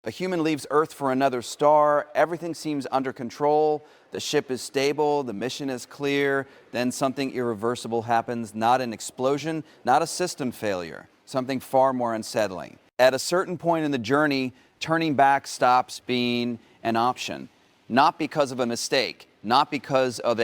A human leaves Earth for another star, everything seems under control, the ship is stable, the mission is clear, then something irreversible happens, not an explosion, not a system failure, something far more unsettling. At a certain point in the journey, turning back stops being an option, not because of a mistake, not because of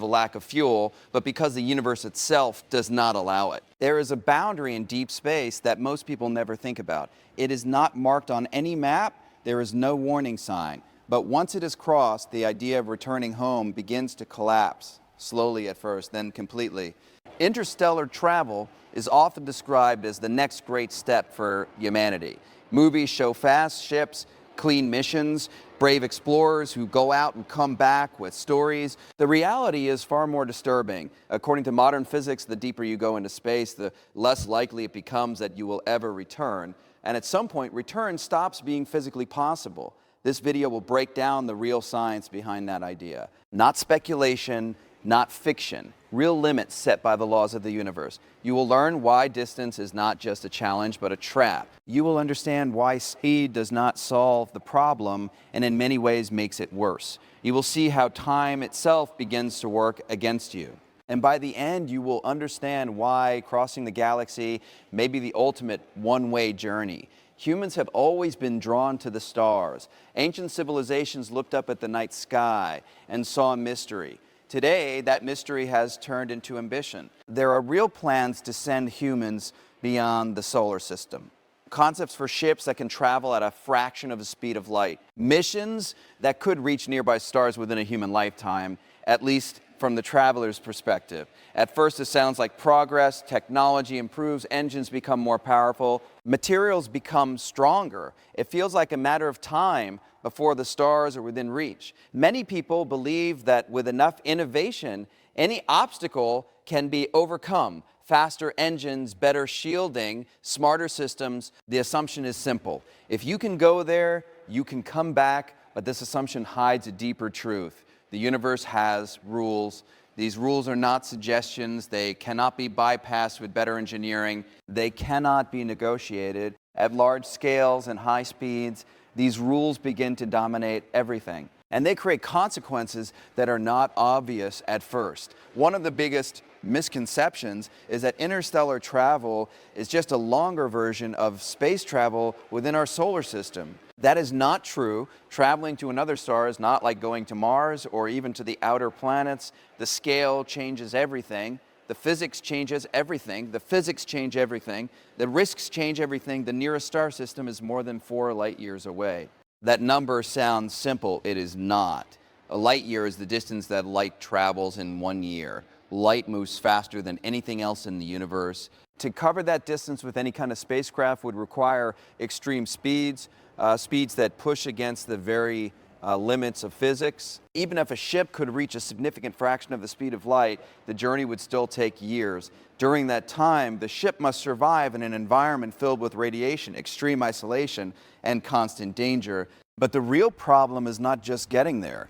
a lack of fuel, but because the universe itself does not allow it. There is a boundary in deep space that most people never think about. It is not marked on any map, there is no warning sign. But once it is crossed, the idea of returning home begins to collapse, slowly at first, then completely. Interstellar travel is often described as the next great step for humanity. Movies show fast ships, clean missions, brave explorers who go out and come back with stories. The reality is far more disturbing. According to modern physics, the deeper you go into space, the less likely it becomes that you will ever return. And at some point, return stops being physically possible. This video will break down the real science behind that idea. Not speculation, not fiction. Real limits set by the laws of the universe. You will learn why distance is not just a challenge, but a trap. You will understand why speed does not solve the problem and in many ways makes it worse. You will see how time itself begins to work against you. And by the end, you will understand why crossing the galaxy may be the ultimate one-way journey. Humans have always been drawn to the stars. Ancient civilizations looked up at the night sky and saw a mystery. Today, that mystery has turned into ambition. There are real plans to send humans beyond the solar system. Concepts for ships that can travel at a fraction of the speed of light. Missions that could reach nearby stars within a human lifetime, at least from the traveler's perspective. At first, it sounds like progress, technology improves, engines become more powerful, materials become stronger. It feels like a matter of time before the stars are within reach. Many people believe that with enough innovation, any obstacle can be overcome. Faster engines, better shielding, smarter systems. The assumption is simple. If you can go there, you can come back, but this assumption hides a deeper truth. The universe has rules. These rules are not suggestions. They cannot be bypassed with better engineering. They cannot be negotiated. At large scales and high speeds, these rules begin to dominate everything. And they create consequences that are not obvious at first. One of the biggest misconceptions is that interstellar travel is just a longer version of space travel within our solar system. That is not true. Traveling to another star is not like going to Mars or even to the outer planets. The scale changes everything. The physics changes everything. The physics change everything. The risks change everything. The nearest star system is more than 4 light years away. That number sounds simple. It is not. A light year is the distance that light travels in 1 year. Light moves faster than anything else in the universe. To cover that distance with any kind of spacecraft would require extreme speeds, speeds that push against the very limits of physics. Even if a ship could reach a significant fraction of the speed of light, the journey would still take years. During that time, the ship must survive in an environment filled with radiation, extreme isolation, and constant danger. But the real problem is not just getting there.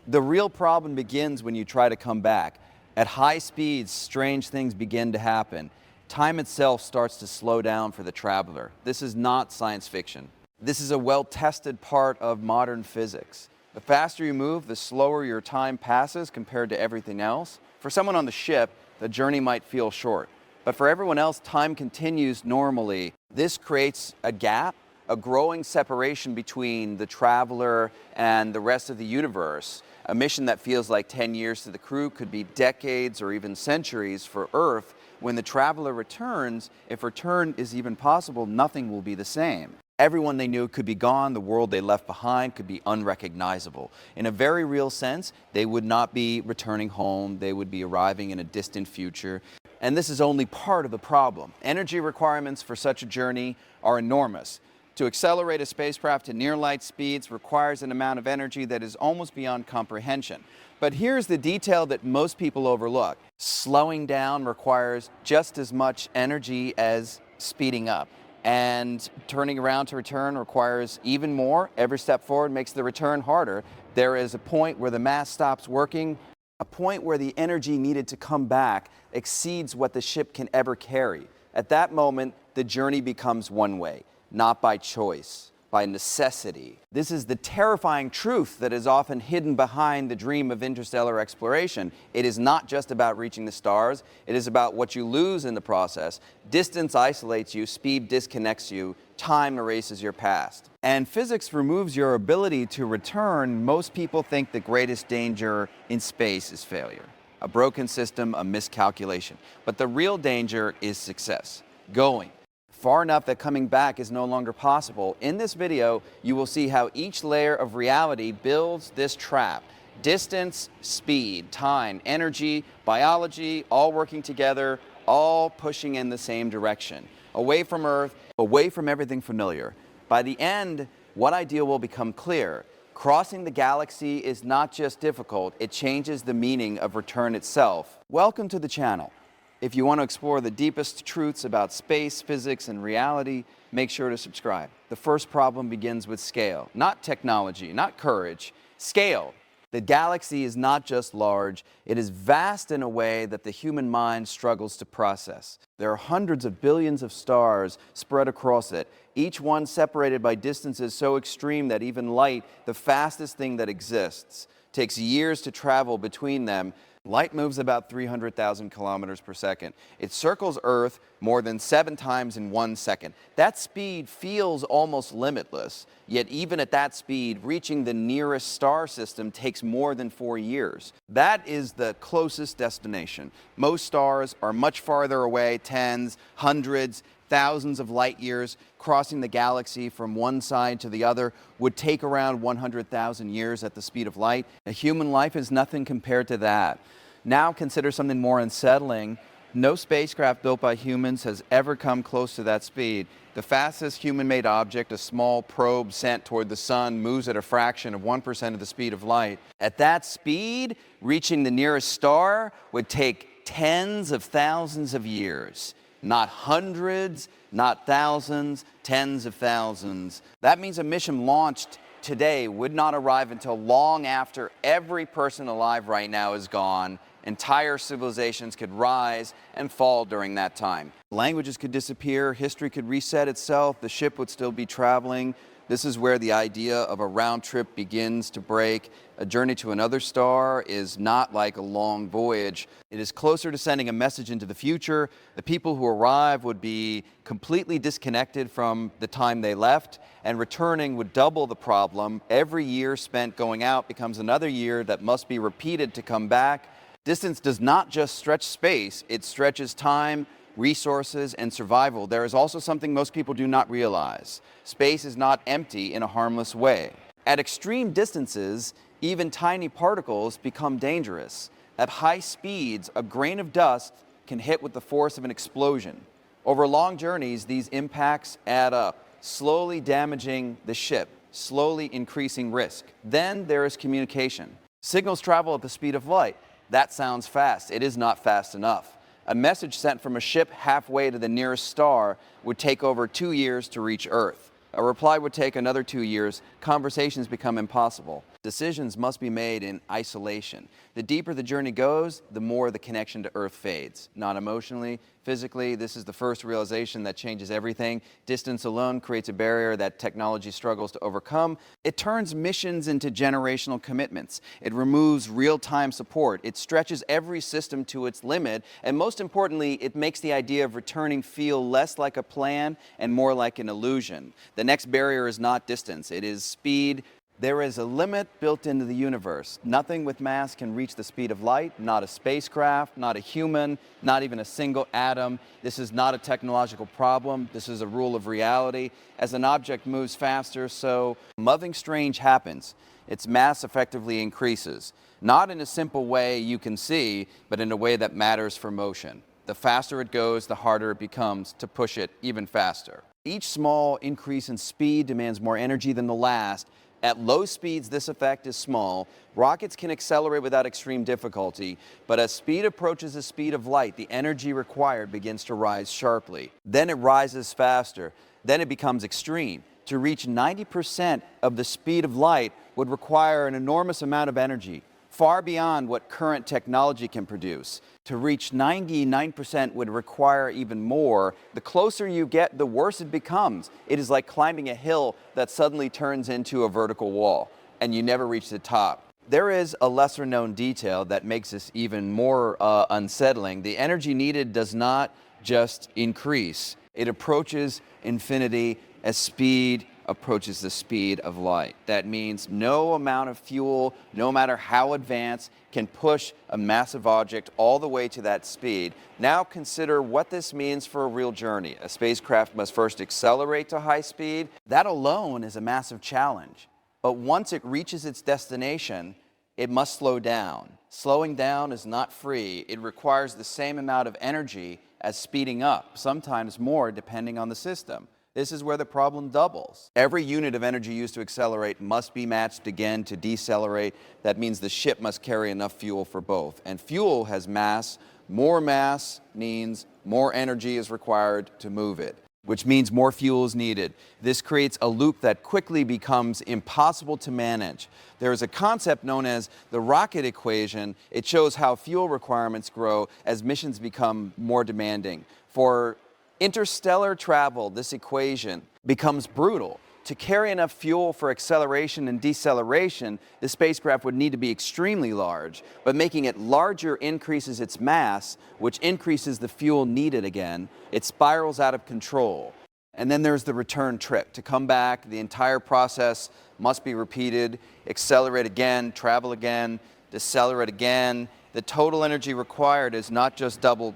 The real problem begins when you try to come back. At high speeds, strange things begin to happen. Time itself starts to slow down for the traveler. This is not science fiction. This is a well-tested part of modern physics. The faster you move, the slower your time passes compared to everything else. For someone on the ship, the journey might feel short. But for everyone else, time continues normally. This creates a gap, a growing separation between the traveler and the rest of the universe. A mission that feels like 10 years to the crew could be decades or even centuries for Earth. When the traveler returns, if return is even possible, nothing will be the same. Everyone they knew could be gone. The world they left behind could be unrecognizable. In a very real sense, they would not be returning home. They would be arriving in a distant future. And this is only part of the problem. Energy requirements for such a journey are enormous. To accelerate a spacecraft to near light speeds requires an amount of energy that is almost beyond comprehension. But here's the detail that most people overlook. Slowing down requires just as much energy as speeding up. And turning around to return requires even more. Every step forward makes the return harder. There is a point where the mass stops working, a point where the energy needed to come back exceeds what the ship can ever carry. At that moment, the journey becomes one way, not by choice, by necessity. This is the terrifying truth that is often hidden behind the dream of interstellar exploration. It is not just about reaching the stars, it is about what you lose in the process. Distance isolates you, speed disconnects you, time erases your past. And physics removes your ability to return. Most people think the greatest danger in space is failure, a broken system, a miscalculation. But the real danger is success, going far enough that coming back is no longer possible. In this video, you will see how each layer of reality builds this trap. Distance, speed, time, energy, biology, all working together, all pushing in the same direction. Away from Earth, away from everything familiar. By the end, what ideal will become clear. Crossing the galaxy is not just difficult, it changes the meaning of return itself. Welcome to the channel. If you want to explore the deepest truths about space, physics, and reality, make sure to subscribe. The first problem begins with scale. Not technology, not courage, scale. The galaxy is not just large, it is vast in a way that the human mind struggles to process. There are hundreds of billions of stars spread across it, each one separated by distances so extreme that even light, the fastest thing that exists, takes years to travel between them. Light moves about 300,000 kilometers per second. It circles Earth more than 7 times in 1 second. That speed feels almost limitless, yet even at that speed, reaching the nearest star system takes more than 4 years. That is the closest destination. Most stars are much farther away, tens, hundreds, thousands of light years. Crossing the galaxy from one side to the other would take around 100,000 years at the speed of light. A human life is nothing compared to that. Now consider something more unsettling. No spacecraft built by humans has ever come close to that speed. The fastest human-made object, a small probe sent toward the sun, moves at a fraction of 1% of the speed of light. At that speed, reaching the nearest star would take tens of thousands of years. Not hundreds, not thousands, tens of thousands. That means a mission launched today would not arrive until long after every person alive right now is gone. Entire civilizations could rise and fall during that time. Languages could disappear, history could reset itself, the ship would still be traveling. This is where the idea of a round trip begins to break. A journey to another star is not like a long voyage. It is closer to sending a message into the future. The people who arrive would be completely disconnected from the time they left, and returning would double the problem. Every year spent going out becomes another year that must be repeated to come back. Distance does not just stretch space, it stretches time, resources, and survival. There is also something most people do not realize. Space is not empty in a harmless way. At extreme distances, even tiny particles become dangerous. At high speeds, a grain of dust can hit with the force of an explosion. Over long journeys, these impacts add up, slowly damaging the ship, slowly increasing risk. Then there is communication. Signals travel at the speed of light. That sounds fast. It is not fast enough. A message sent from a ship halfway to the nearest star would take over 2 years to reach Earth. A reply would take another 2 years. Conversations become impossible. Decisions must be made in isolation. The deeper the journey goes, the more the connection to Earth fades. Not emotionally, physically. This is the first realization that changes everything. Distance alone creates a barrier that technology struggles to overcome. It turns missions into generational commitments. It removes real-time support. It stretches every system to its limit. And most importantly, it makes the idea of returning feel less like a plan and more like an illusion. The next barrier is not distance. It is speed. There is a limit built into the universe. Nothing with mass can reach the speed of light, not a spacecraft, not a human, not even a single atom. This is not a technological problem. This is a rule of reality. As an object moves faster, so something strange happens. Its mass effectively increases. Not in a simple way you can see, but in a way that matters for motion. The faster it goes, the harder it becomes to push it even faster. Each small increase in speed demands more energy than the last. At low speeds, this effect is small. Rockets can accelerate without extreme difficulty, but as speed approaches the speed of light, the energy required begins to rise sharply. Then it rises faster. Then it becomes extreme. To reach 90% of the speed of light would require an enormous amount of energy. far beyond what current technology can produce. To reach 99% would require even more. The closer you get, the worse it becomes. It is like climbing a hill that suddenly turns into a vertical wall, and you never reach the top. There is a lesser known detail that makes this even more unsettling. The energy needed does not just increase. It approaches infinity as speed approaches the speed of light. That means no amount of fuel, no matter how advanced, can push a massive object all the way to that speed. Now consider what this means for a real journey. A spacecraft must first accelerate to high speed. That alone is a massive challenge. But once it reaches its destination, it must slow down. Slowing down is not free. It requires the same amount of energy as speeding up, sometimes more depending on the system. This is where the problem doubles. Every unit of energy used to accelerate must be matched again to decelerate. That means the ship must carry enough fuel for both. And fuel has mass. More mass means more energy is required to move it, which means more fuel is needed. This creates a loop that quickly becomes impossible to manage. There is a concept known as the rocket equation. It shows how fuel requirements grow as missions become more demanding. For interstellar travel, this equation becomes brutal. To carry enough fuel for acceleration and deceleration, the spacecraft would need to be extremely large, but making it larger increases its mass, which increases the fuel needed again. It spirals out of control. And then there's the return trip. To come back, the entire process must be repeated, accelerate again, travel again, decelerate again. The total energy required is not just double,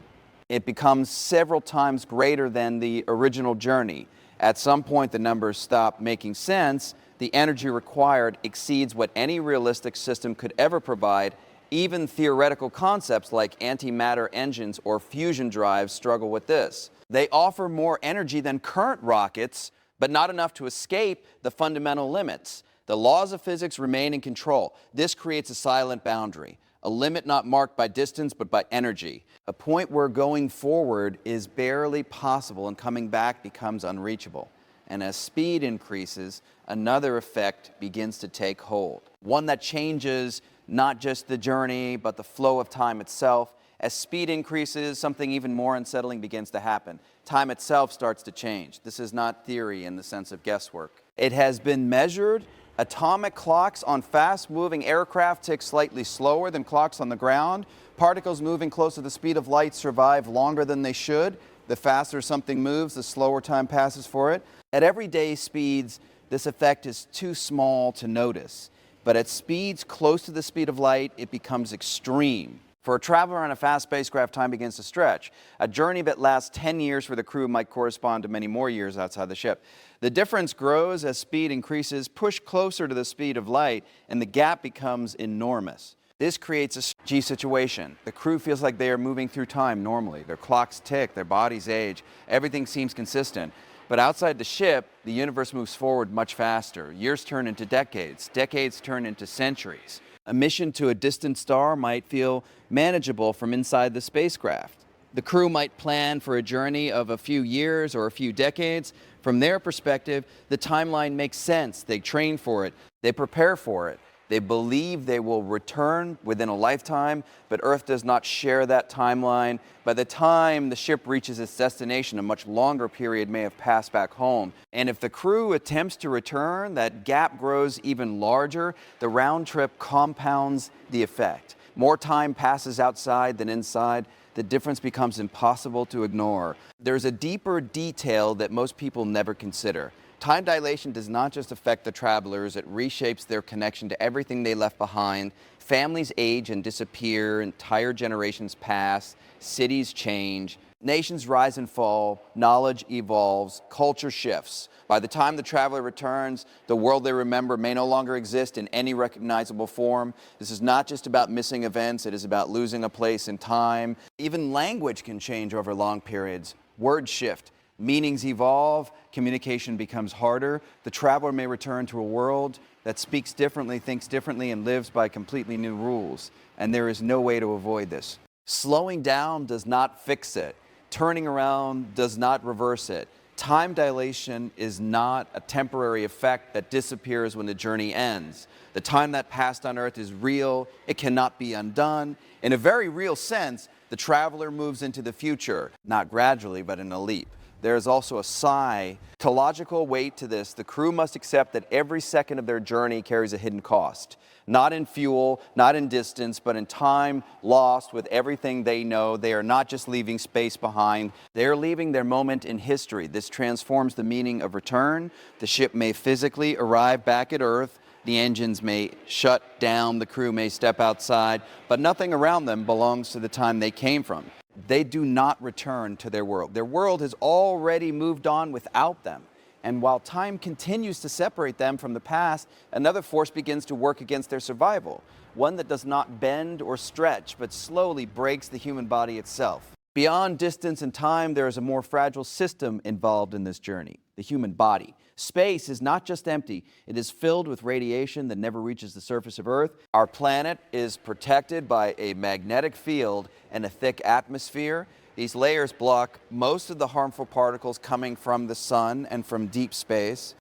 it becomes several times greater than the original journey. At some point, the numbers stop making sense. The energy required exceeds what any realistic system could ever provide. Even theoretical concepts like antimatter engines or fusion drives struggle with this. They offer more energy than current rockets, but not enough to escape the fundamental limits. The laws of physics remain in control. This creates a silent boundary, a limit not marked by distance but by energy, a point where going forward is barely possible and coming back becomes unreachable. And as speed increases, another effect begins to take hold, one that changes not just the journey but the flow of time itself. As speed increases, something even more unsettling begins to happen. Time itself starts to change. This is not theory in the sense of guesswork. It has been measured. Atomic clocks on fast-moving aircraft tick slightly slower than clocks on the ground. Particles moving close to the speed of light survive longer than they should. The faster something moves, the slower time passes for it. At everyday speeds, this effect is too small to notice. But at speeds close to the speed of light, it becomes extreme. For a traveler on a fast spacecraft, time begins to stretch. A journey that lasts 10 years for the crew might correspond to many more years outside the ship. The difference grows as speed increases, push closer to the speed of light, and the gap becomes enormous. This creates a G situation. The crew feels like they are moving through time normally. Their clocks tick, their bodies age, everything seems consistent. But outside the ship, the universe moves forward much faster. Years turn into decades, decades turn into centuries. A mission to a distant star might feel manageable from inside the spacecraft. The crew might plan for a journey of a few years or a few decades. From their perspective, the timeline makes sense. They train for it. They prepare for it. They believe they will return within a lifetime, but Earth does not share that timeline. By the time the ship reaches its destination, a much longer period may have passed back home. And if the crew attempts to return, that gap grows even larger. The round trip compounds the effect. More time passes outside than inside. The difference becomes impossible to ignore. There's a deeper detail that most people never consider. Time dilation does not just affect the travelers, it reshapes their connection to everything they left behind. Families age and disappear, entire generations pass, cities change, nations rise and fall, knowledge evolves, culture shifts. By the time the traveler returns, the world they remember may no longer exist in any recognizable form. This is not just about missing events, it is about losing a place in time. Even language can change over long periods. Words shift. Meanings evolve, communication becomes harder. The traveler may return to a world that speaks differently, thinks differently, and lives by completely new rules. And there is no way to avoid this. Slowing down does not fix it. Turning around does not reverse it. Time dilation is not a temporary effect that disappears when the journey ends. The time that passed on Earth is real. It cannot be undone. In a very real sense, the traveler moves into the future, not gradually, but in a leap. There is also a psychological weight to this. The crew must accept that every second of their journey carries a hidden cost. Not in fuel, not in distance, but in time lost with everything they know. They are not just leaving space behind. They are leaving their moment in history. This transforms the meaning of return. The ship may physically arrive back at Earth. The engines may shut down. The crew may step outside. But nothing around them belongs to the time they came from. They do not return to their world. Their world has already moved on without them. And while time continues to separate them from the past, another force begins to work against their survival, one that does not bend or stretch, but slowly breaks the human body itself. Beyond distance and time, there is a more fragile system involved in this journey, the human body. Space is not just empty, it is filled with radiation that never reaches the surface of Earth. Our planet is protected by a magnetic field and a thick atmosphere. These layers block most of the harmful particles coming from the sun and from deep space.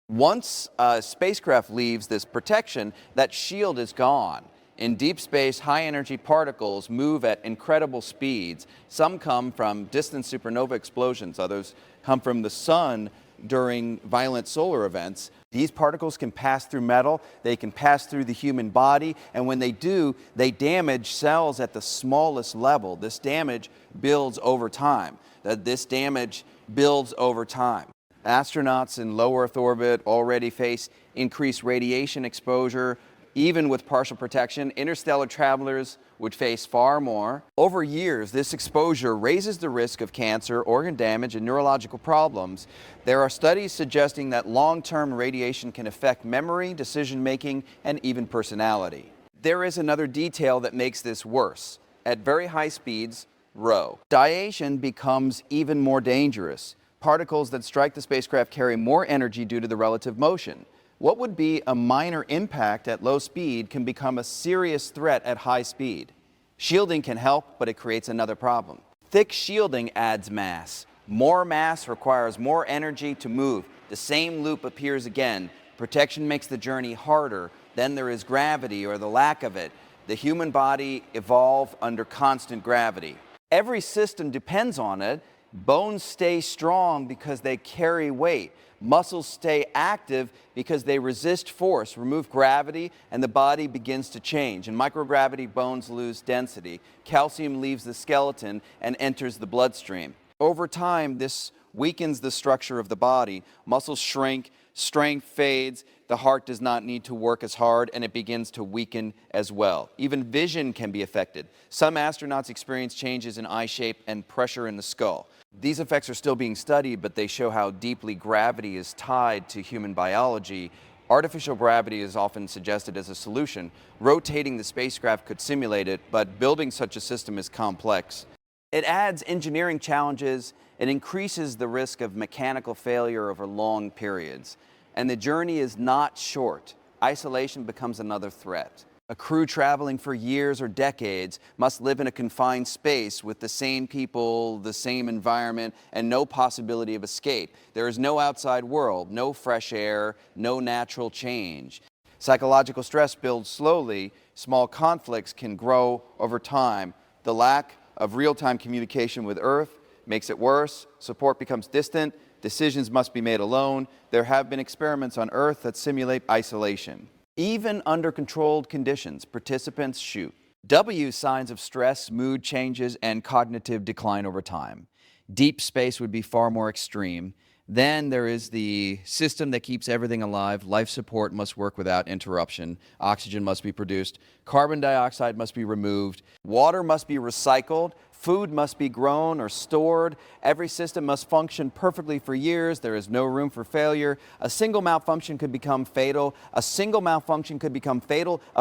Once a spacecraft leaves this protection, that shield is gone. In deep space, high-energy particles move at incredible speeds. Some come from distant supernova explosions. Others come from the sun during violent solar events. These particles can pass through metal, they can pass through the human body, and when they do, they damage cells at the smallest level. This damage builds over time. Astronauts in low Earth orbit already face increased radiation exposure. Even with partial protection, interstellar travelers would face far more. Over years, this exposure raises the risk of cancer, organ damage, and neurological problems. There are studies suggesting that long-term radiation can affect memory, decision-making, and even personality. There is another detail that makes this worse. At very high speeds, rho, dilation becomes even more dangerous. Particles that strike the spacecraft carry more energy due to the relative motion. What would be a minor impact at low speed can become a serious threat at high speed. Shielding can help, but it creates another problem. Thick shielding adds mass. More mass requires more energy to move. The same loop appears again. Protection makes the journey harder. Then there is gravity, or the lack of it. The human body evolved under constant gravity. Every system depends on it. Bones stay strong because they carry weight. Muscles stay active because they resist force. Remove gravity and the body begins to change. In microgravity, bones lose density. Calcium leaves the skeleton and enters the bloodstream. Over time, this weakens the structure of the body. Muscles shrink, strength fades, the heart does not need to work as hard, and it begins to weaken as well. Even vision can be affected. Some astronauts experience changes in eye shape and pressure in the skull. These effects are still being studied, but they show how deeply gravity is tied to human biology. Artificial gravity is often suggested as a solution. Rotating the spacecraft could simulate it, but building such a system is complex. It adds engineering challenges. It increases the risk of mechanical failure over long periods. And the journey is not short. Isolation becomes another threat. A crew traveling for years or decades must live in a confined space with the same people, the same environment, and no possibility of escape. There is no outside world, no fresh air, no natural change. Psychological stress builds slowly. Small conflicts can grow over time. The lack of real-time communication with Earth makes it worse. Support becomes distant. Decisions must be made alone. There have been experiments on Earth that simulate isolation. Even under controlled conditions, participants shoot. Signs of stress, mood changes, and cognitive decline over time. Deep space would be far more extreme. Then there is the system that keeps everything alive. Life support must work without interruption. Oxygen must be produced. Carbon dioxide must be removed. Water must be recycled. Food must be grown or stored. Every system must function perfectly for years. There is no room for failure. A single malfunction could become fatal. A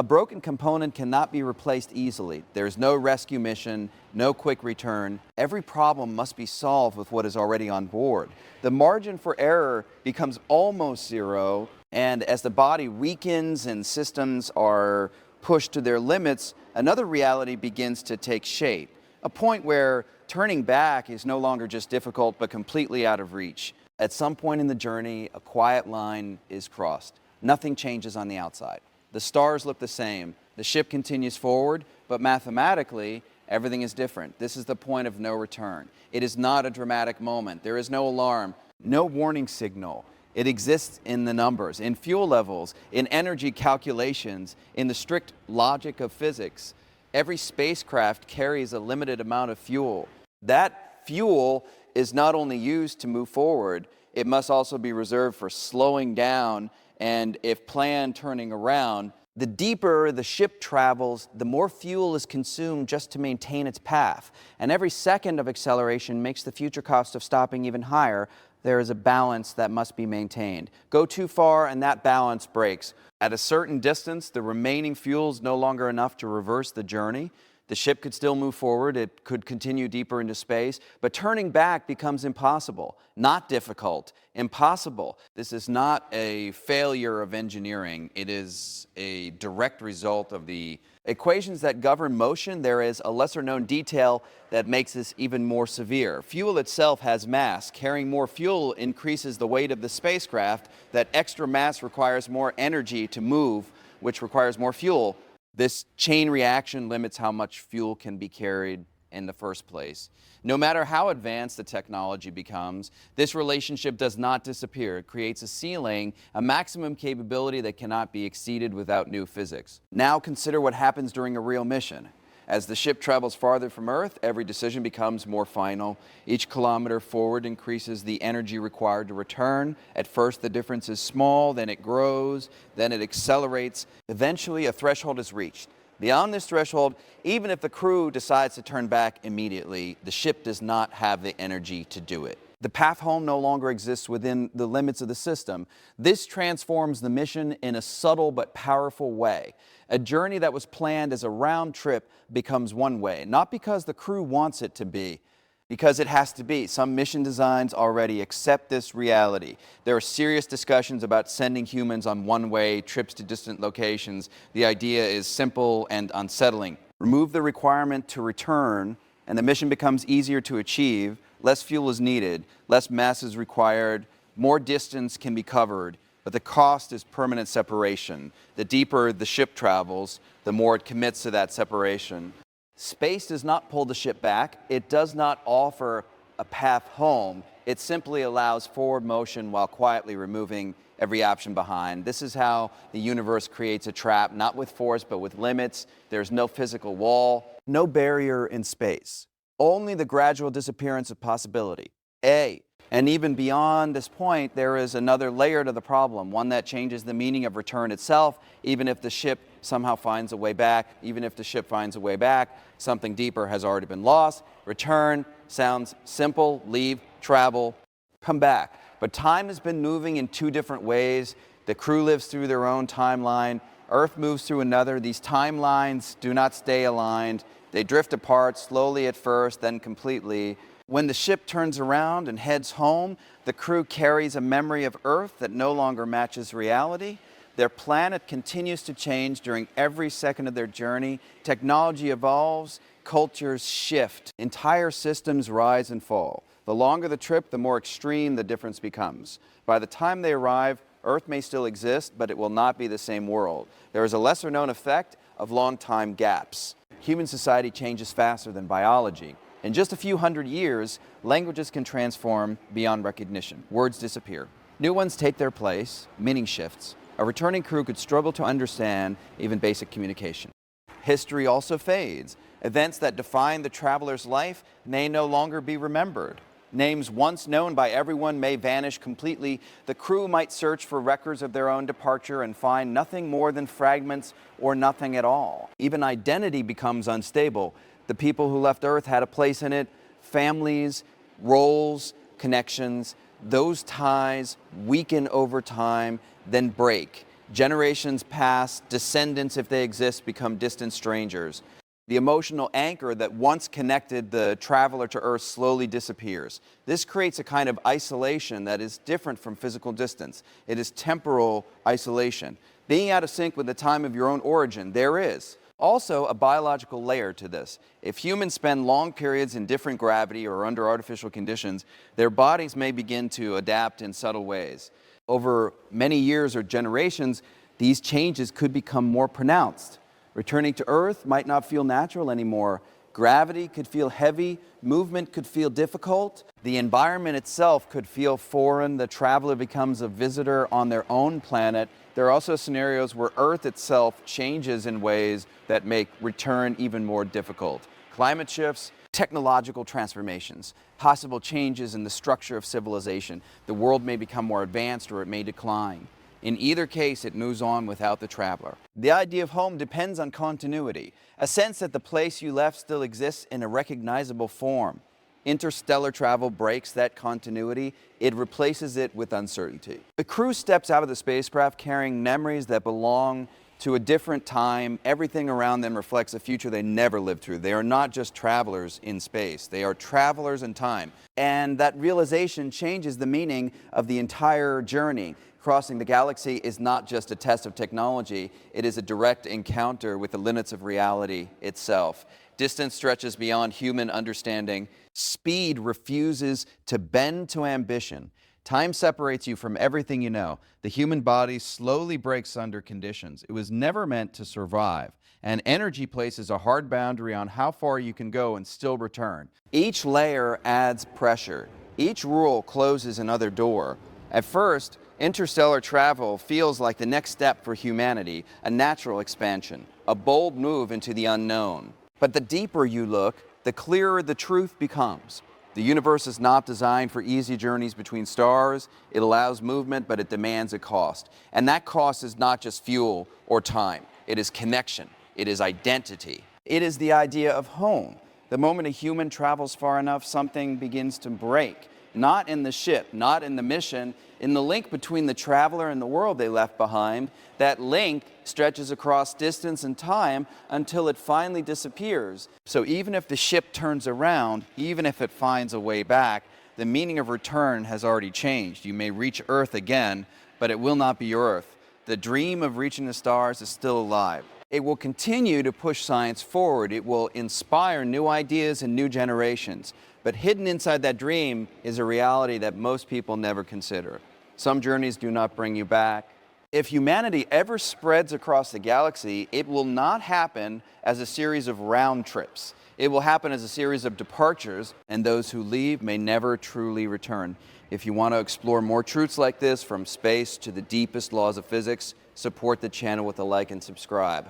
broken component cannot be replaced easily. There is no rescue mission, no quick return. Every problem must be solved with what is already on board. The margin for error becomes almost zero, and as the body weakens and systems are pushed to their limits, another reality begins to take shape. A point where turning back is no longer just difficult but completely out of reach. At some point in the journey, a quiet line is crossed. Nothing changes on the outside. The stars look the same. The ship continues forward, but mathematically, everything is different. This is the point of no return. It is not a dramatic moment. There is no alarm, no warning signal. It exists in the numbers, in fuel levels, in energy calculations, in the strict logic of physics. Every spacecraft carries a limited amount of fuel. That fuel is not only used to move forward, it must also be reserved for slowing down and, if planned, turning around. The deeper the ship travels, the more fuel is consumed just to maintain its path. And every second of acceleration makes the future cost of stopping even higher. There is a balance that must be maintained. Go too far and that balance breaks. At a certain distance, the remaining fuel is no longer enough to reverse the journey. The ship could still move forward, it could continue deeper into space, but turning back becomes impossible. Not difficult, impossible. This is not a failure of engineering, it is a direct result of the equations that govern motion. There is a lesser known detail that makes this even more severe. Fuel itself has mass. Carrying more fuel increases the weight of the spacecraft. That extra mass requires more energy to move, which requires more fuel. This chain reaction limits how much fuel can be carried in the first place. No matter how advanced the technology becomes, this relationship does not disappear. It creates a ceiling, a maximum capability that cannot be exceeded without new physics. Now consider what happens during a real mission. As the ship travels farther from Earth, every decision becomes more final. Each kilometer forward increases the energy required to return. At first, the difference is small, then it grows, then it accelerates. Eventually, a threshold is reached. Beyond this threshold, even if the crew decides to turn back immediately, the ship does not have the energy to do it. The path home no longer exists within the limits of the system. This transforms the mission in a subtle but powerful way. A journey that was planned as a round trip becomes one way, not because the crew wants it to be, because it has to be. Some mission designs already accept this reality. There are serious discussions about sending humans on one-way trips to distant locations. The idea is simple and unsettling. Remove the requirement to return, and the mission becomes easier to achieve. Less fuel is needed, less mass is required, more distance can be covered, but the cost is permanent separation. The deeper the ship travels, the more it commits to that separation. Space does not pull the ship back. It does not offer a path home. It simply allows forward motion while quietly removing every option behind. This is how the universe creates a trap, not with force, but with limits. There's no physical wall, no barrier in space. Only the gradual disappearance of possibility. And even beyond this point, there is another layer to the problem, one that changes the meaning of return itself. Even if the ship somehow finds a way back, something deeper has already been lost. Return sounds simple: leave, travel, come back. But time has been moving in two different ways. The crew lives through their own timeline. Earth moves through another. These timelines do not stay aligned. They drift apart, slowly at first, then completely. When the ship turns around and heads home, the crew carries a memory of Earth that no longer matches reality. Their planet continues to change during every second of their journey. Technology evolves, cultures shift, entire systems rise and fall. The longer the trip, the more extreme the difference becomes. By the time they arrive, Earth may still exist, but it will not be the same world. There is a lesser known effect of long time gaps. Human society changes faster than biology. In just a few hundred years, languages can transform beyond recognition. Words disappear. New ones take their place, meaning shifts. A returning crew could struggle to understand even basic communication. History also fades. Events that define the traveler's life may no longer be remembered. Names once known by everyone may vanish completely. The crew might search for records of their own departure and find nothing more than fragments or nothing at all. Even identity becomes unstable. The people who left Earth had a place in it. Families, roles, connections. Those ties weaken over time, then break. Generations pass. Descendants, if they exist, become distant strangers. The emotional anchor that once connected the traveler to Earth slowly disappears. This creates a kind of isolation that is different from physical distance. It is temporal isolation. Being out of sync with the time of your own origin, there is. Also, a biological layer to this. If humans spend long periods in different gravity or under artificial conditions, their bodies may begin to adapt in subtle ways. Over many years or generations, these changes could become more pronounced. Returning to Earth might not feel natural anymore. Gravity could feel heavy, movement could feel difficult, the environment itself could feel foreign, the traveler becomes a visitor on their own planet. There are also scenarios where Earth itself changes in ways that make return even more difficult. Climate shifts, technological transformations, possible changes in the structure of civilization. The world may become more advanced or it may decline. In either case, it moves on without the traveler. The idea of home depends on continuity, a sense that the place you left still exists in a recognizable form. Interstellar travel breaks that continuity. It replaces it with uncertainty. The crew steps out of the spacecraft carrying memories that belong to a different time. Everything around them reflects a future they never lived through. They are not just travelers in space. They are travelers in time. And that realization changes the meaning of the entire journey. Crossing the galaxy is not just a test of technology, it is a direct encounter with the limits of reality itself. Distance stretches beyond human understanding. Speed refuses to bend to ambition. Time separates you from everything you know. The human body slowly breaks under conditions. It was never meant to survive. And energy places a hard boundary on how far you can go and still return. Each layer adds pressure. Each rule closes another door. At first, interstellar travel feels like the next step for humanity, a natural expansion, a bold move into the unknown. But the deeper you look, the clearer the truth becomes. The universe is not designed for easy journeys between stars. It allows movement, but it demands a cost. And that cost is not just fuel or time. It is connection. It is identity. It is the idea of home. The moment a human travels far enough, something begins to break. Not in the ship, not in the mission, in the link between the traveler and the world they left behind. That link stretches across distance and time until it finally disappears. So even if the ship turns around, even if it finds a way back, the meaning of return has already changed. You may reach Earth again, but it will not be your Earth. The dream of reaching the stars is still alive. It will continue to push science forward. It will inspire new ideas and new generations. But hidden inside that dream is a reality that most people never consider. Some journeys do not bring you back. If humanity ever spreads across the galaxy, it will not happen as a series of round trips. It will happen as a series of departures, and those who leave may never truly return. If you want to explore more truths like this, from space to the deepest laws of physics, support the channel with a like and subscribe.